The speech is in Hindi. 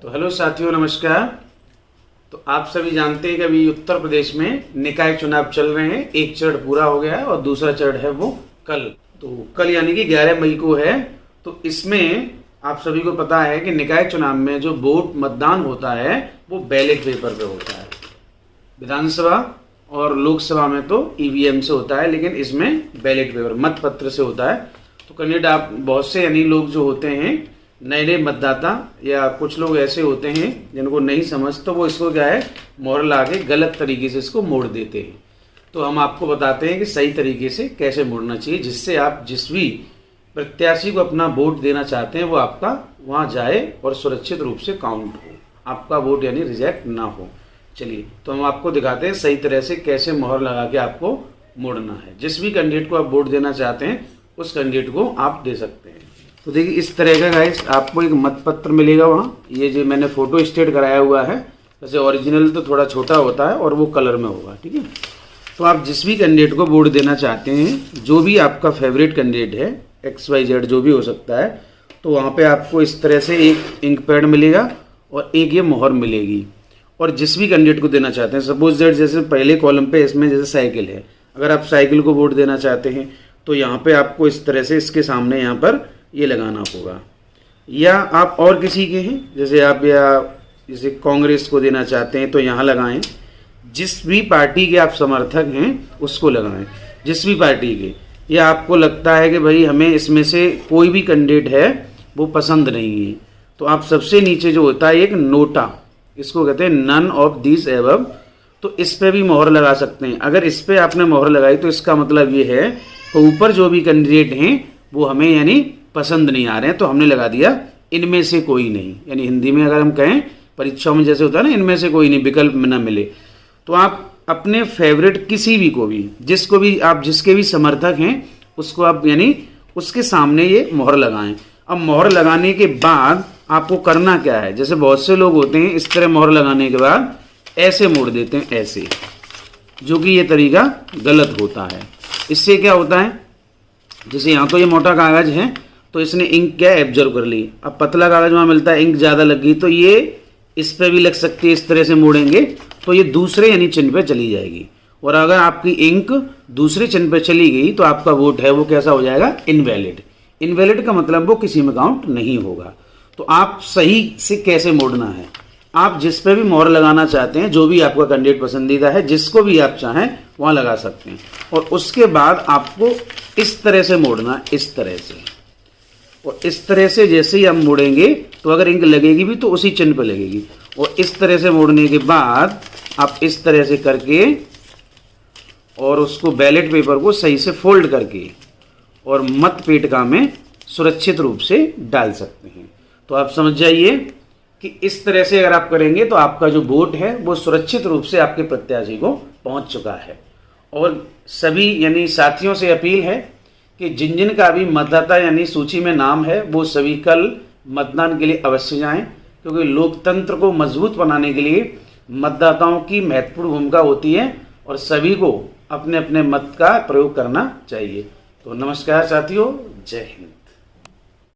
तो हेलो साथियों, नमस्कार। तो आप सभी जानते हैं कि अभी उत्तर प्रदेश में निकाय चुनाव चल रहे हैं। एक चरण पूरा हो गया है और दूसरा चरण है वो कल। तो कल यानी कि 11 मई को है। तो इसमें आप सभी को पता है कि निकाय चुनाव में जो वोट मतदान होता है वो बैलेट पेपर पे होता है। विधानसभा और लोकसभा में तो ईवीएम से होता है, लेकिन इसमें बैलेट पेपर मत पत्र से होता है। तो कैंडिडेट आप बहुत से यानी लोग जो होते हैं नए नए मतदाता या कुछ लोग ऐसे होते हैं जिनको नहीं समझ, तो वो इसको क्या है मोहर लगा के गलत तरीके से इसको मोड़ देते हैं। तो हम आपको बताते हैं कि सही तरीके से कैसे मोड़ना चाहिए, जिससे आप जिस भी प्रत्याशी को अपना वोट देना चाहते हैं वो आपका वहाँ जाए और सुरक्षित रूप से काउंट हो, आपका वोट यानी रिजेक्ट ना हो। चलिए तो हम आपको दिखाते हैं सही तरह से कैसे मोहर लगा के आपको मोड़ना है। जिस भी कैंडिडेट को आप वोट देना चाहते हैं उस कैंडिडेट को आप दे सकते हैं। तो देखिए इस तरह का गाइस आपको एक मत पत्र मिलेगा वहाँ। ये जो मैंने फोटो स्टेट कराया हुआ है, वैसे ओरिजिनल तो थोड़ा छोटा होता है और वो कलर में होगा, ठीक है। तो आप जिस भी कैंडिडेट को वोट देना चाहते हैं, जो भी आपका फेवरेट कैंडिडेट है, XYZ जो भी हो सकता है, तो वहाँ पे आपको इस तरह से एक इंक पैड मिलेगा और एक ये मोहर मिलेगी। और जिस भी कैंडिडेट को देना चाहते हैं, सपोज दैट जैसे पहले कॉलम पे इसमें जैसे साइकिल है, अगर आप साइकिल को वोट देना चाहते हैं तो यहाँ पे आपको इस तरह से इसके सामने यहाँ पर ये लगाना होगा। या आप और किसी के हैं, जैसे आप या जैसे कांग्रेस को देना चाहते हैं तो यहाँ लगाएं। जिस भी पार्टी के आप समर्थक हैं उसको लगाएं, जिस भी पार्टी के। या आपको लगता है कि भाई हमें इसमें से कोई भी कैंडिडेट है वो पसंद नहीं है, तो आप सबसे नीचे जो होता है एक नोटा, इसको कहते हैं नन ऑफ दिस एबव, तो इस पे भी मोहर लगा सकते हैं। अगर इस पे आपने मोहर लगाई तो इसका मतलब ये है कि ऊपर जो भी कैंडिडेट हैं वो हमें यानी पसंद नहीं आ रहे हैं, तो हमने लगा दिया इनमें से कोई नहीं। यानी हिंदी में अगर हम कहें परीक्षाओं में जैसे होता है ना, इनमें से कोई नहीं, विकल्प में ना मिले, तो आप अपने फेवरेट किसी भी को भी, जिसको भी आप जिसके भी समर्थक हैं उसको आप यानी उसके सामने ये मोहर लगाएं। अब मोहर लगाने के बाद आपको करना क्या है, जैसे बहुत से लोग होते हैं इस तरह मोहर लगाने के बाद ऐसे मोड़ देते हैं, ऐसे, जो कि ये तरीका गलत होता है। इससे क्या होता है, जैसे यहाँ तो ये मोटा कागज है तो इसने इंक क्या एब्जॉर्व कर ली। अब पतला कागज वहाँ मिलता है, इंक ज़्यादा लग गई तो ये इस पे भी लग सकती है। इस तरह से मोड़ेंगे तो ये दूसरे यानी चिन्ह पे चली जाएगी। और अगर आपकी इंक दूसरे चिन्ह पे चली गई तो आपका वोट है वो कैसा हो जाएगा, इनवैलिड। इनवैलिड का मतलब वो किसी में काउंट नहीं होगा। तो आप सही से कैसे मोड़ना है, आप जिस पे भी मोहर लगाना चाहते हैं, जो भी आपका कैंडिडेट पसंदीदा है, जिसको भी आप चाहें वहाँ लगा सकते हैं। और उसके बाद आपको इस तरह से मोड़ना, इस तरह से, और इस तरह से जैसे ही हम मोड़ेंगे तो अगर इंक लगेगी भी तो उसी चिन्ह पर लगेगी। और इस तरह से मोड़ने के बाद आप इस तरह से करके और उसको बैलेट पेपर को सही से फोल्ड करके और मत पेटिका में सुरक्षित रूप से डाल सकते हैं। तो आप समझ जाइए कि इस तरह से अगर आप करेंगे तो आपका जो वोट है वो सुरक्षित रूप से आपके प्रत्याशी को पहुंच चुका है। और सभी यानी साथियों से अपील है कि जिन जिन का भी मतदाता यानी सूची में नाम है वो सभी कल मतदान के लिए अवश्य जाएं, क्योंकि लोकतंत्र को मजबूत बनाने के लिए मतदाताओं की महत्वपूर्ण भूमिका होती है और सभी को अपने अपने मत का प्रयोग करना चाहिए। तो नमस्कार साथियों, जय हिंद।